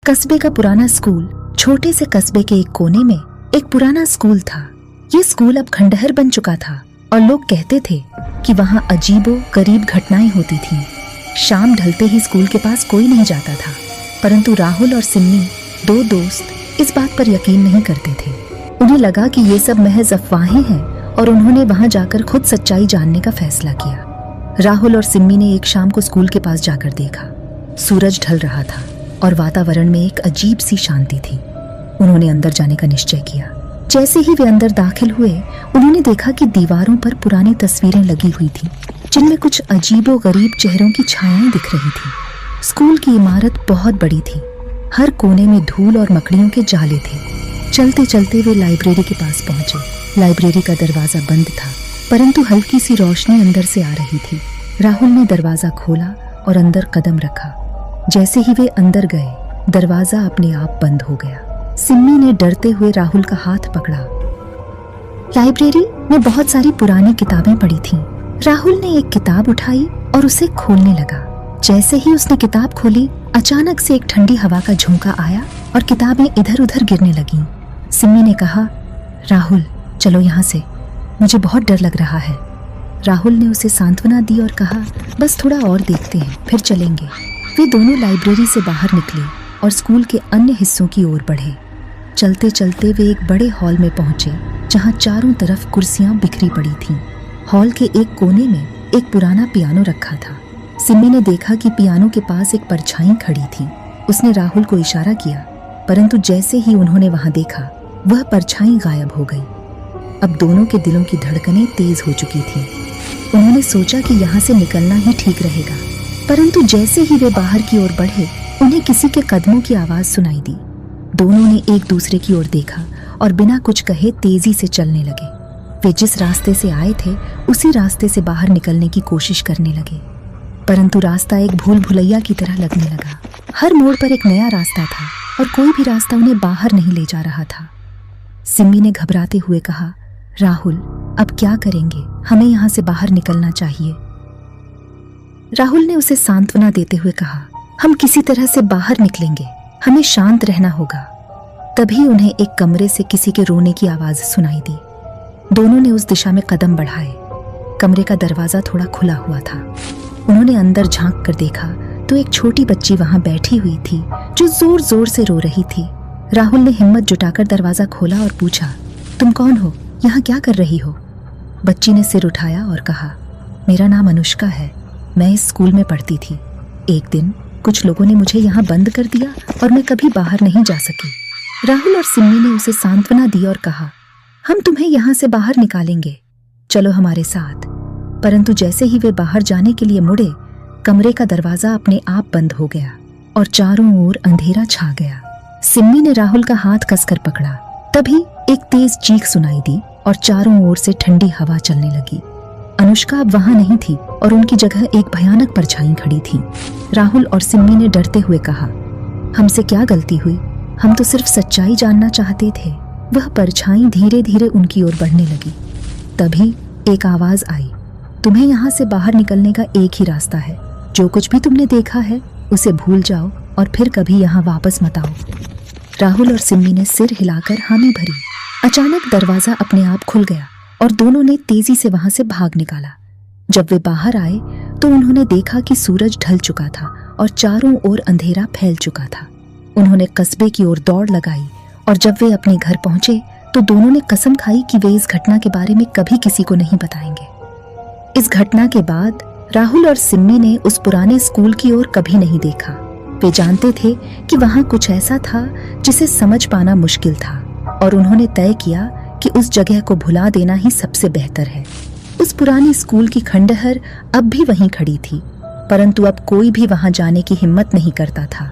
कस्बे का पुराना स्कूल। छोटे से कस्बे के एक कोने में एक पुराना स्कूल था। ये स्कूल अब खंडहर बन चुका था और लोग कहते थे कि वहाँ अजीबो गरीब घटनाएं होती थीं। शाम ढलते ही स्कूल के पास कोई नहीं जाता था, परंतु राहुल और सिम्मी, दो दोस्त, इस बात पर यकीन नहीं करते थे। उन्हें लगा कि ये सब महज अफवाहें हैं और उन्होंने वहाँ जाकर खुद सच्चाई जानने का फैसला किया। राहुल और सिम्मी ने एक शाम को स्कूल के पास जाकर देखा। सूरज ढल रहा था और वातावरण में एक अजीब सी शांति थी। उन्होंने अंदर जाने का निश्चय किया। जैसे ही वे अंदर दाखिल हुए, उन्होंने देखा कि दीवारों पर पुरानी तस्वीरें लगी हुई थीं, जिनमें कुछ अजीबो गरीब चेहरों की छायाएं दिख रही थीं। स्कूल की इमारत बहुत बड़ी थी। हर कोने में धूल और मकड़ियों के जाले थे। चलते चलते वे लाइब्रेरी के पास पहुंचे। लाइब्रेरी का दरवाजा बंद था, परंतु हल्की सी रोशनी अंदर से आ रही थी। राहुल ने दरवाजा खोला और अंदर कदम रखा। जैसे ही वे अंदर गए, दरवाजा अपने आप बंद हो गया। सिम्मी ने डरते हुए राहुल का हाथ पकड़ा। लाइब्रेरी में बहुत सारी पुरानी किताबें पड़ी थीं। राहुल ने एक किताब उठाई और उसे खोलने लगा। जैसे ही उसने किताब खोली, अचानक से एक ठंडी हवा का झोंका आया और किताबें इधर उधर गिरने लगीं। सिम्मी ने कहा, राहुल चलो यहाँ से, मुझे बहुत डर लग रहा है। राहुल ने उसे सांत्वना दी और कहा, बस थोड़ा और देखते हैं, फिर चलेंगे। वे दोनों लाइब्रेरी से बाहर निकले और स्कूल के अन्य हिस्सों की ओर बढ़े। चलते चलते वे एक बड़े हॉल में पहुंचे, जहां चारों तरफ कुर्सियां बिखरी पड़ी थीं। हॉल के एक कोने में एक पुराना पियानो रखा था। सिम्मी ने देखा कि पियानो के पास एक परछाई खड़ी थी। उसने राहुल को इशारा किया, परंतु जैसे ही उन्होंने वहां देखा, वह परछाई गायब हो गई। अब दोनों के दिलों की धड़कनें तेज हो चुकी थीं। उन्होंने सोचा कि यहाँ से निकलना ही ठीक रहेगा, परंतु जैसे ही वे बाहर की ओर बढ़े, उन्हें किसी के कदमों की आवाज सुनाई दी। दोनों ने एक दूसरे की ओर देखा और बिना कुछ कहे तेजी से चलने लगे। वे जिस रास्ते से आए थे, उसी रास्ते से बाहर निकलने की कोशिश करने लगे, परंतु रास्ता एक भूल भुलैया की तरह लगने लगा। हर मोड़ पर एक नया रास्ता था और कोई भी रास्ता उन्हें बाहर नहीं ले जा रहा था। सिम्मी ने घबराते हुए कहा, राहुल अब क्या करेंगे? हमें यहाँ से बाहर निकलना चाहिए। राहुल ने उसे सांत्वना देते हुए कहा, हम किसी तरह से बाहर निकलेंगे, हमें शांत रहना होगा। तभी उन्हें एक कमरे से किसी के रोने की आवाज सुनाई दी। दोनों ने उस दिशा में कदम बढ़ाए। कमरे का दरवाजा थोड़ा खुला हुआ था। उन्होंने अंदर झांक कर देखा तो एक छोटी बच्ची वहां बैठी हुई थी, जो जोर जोर से रो रही थी। राहुल ने हिम्मत जुटाकर दरवाजा खोला और पूछा, तुम कौन हो? यहाँ क्या कर रही हो? बच्ची ने सिर उठाया और कहा, मेरा नाम अनुष्का है, मैं इस स्कूल में पढ़ती थी। एक दिन कुछ लोगों ने मुझे यहाँ बंद कर दिया और मैं कभी बाहर नहीं जा सकी। राहुल और सिम्मी ने उसे सांत्वना दी और कहा, हम तुम्हें यहाँ से बाहर निकालेंगे, चलो हमारे साथ। परंतु जैसे ही वे बाहर जाने के लिए मुड़े, कमरे का दरवाजा अपने आप बंद हो गया और चारों ओर अंधेरा छा गया। सिम्मी ने राहुल का हाथ कसकर पकड़ा। तभी एक तेज चीख सुनाई दी और चारों ओर से ठंडी हवा चलने लगी। अनुष्का अब वहां नहीं थी और उनकी जगह एक भयानक परछाई खड़ी थी। राहुल और सिम्मी ने डरते हुए कहा, हमसे क्या गलती हुई? हम तो सिर्फ सच्चाई जानना चाहते थे। वह परछाई धीरे धीरे उनकी ओर बढ़ने लगी। तभी एक आवाज आई, तुम्हें यहाँ से बाहर निकलने का एक ही रास्ता है। जो कुछ भी तुमने देखा है उसे भूल जाओ और फिर कभी यहाँ वापस मत आओ। राहुल और सिम्मी ने सिर हिलाकर हामी भरी। अचानक दरवाजा अपने आप खुल गया और दोनों ने तेजी से वहां से भाग निकाला। जब वे बाहर आए तो उन्होंने देखा कि सूरज ढल चुका था और चारों ओर अंधेरा फैल चुका था। उन्होंने कस्बे की ओर दौड़ लगाई और जब वे अपने घर पहुंचे तो दोनों ने कसम खाई कि वे इस घटना के बारे में कभी किसी को नहीं बताएंगे। इस घटना के बाद राहुल और सिम्मी ने उस पुराने स्कूल की ओर कभी नहीं देखा। वे जानते थे कि वहां कुछ ऐसा था जिसे समझ पाना मुश्किल था और उन्होंने तय किया कि उस जगह को भुला देना ही सबसे बेहतर है। उस पुरानी स्कूल की खंडहर अब भी वहीं खड़ी थी, परंतु अब कोई भी वहां जाने की हिम्मत नहीं करता था।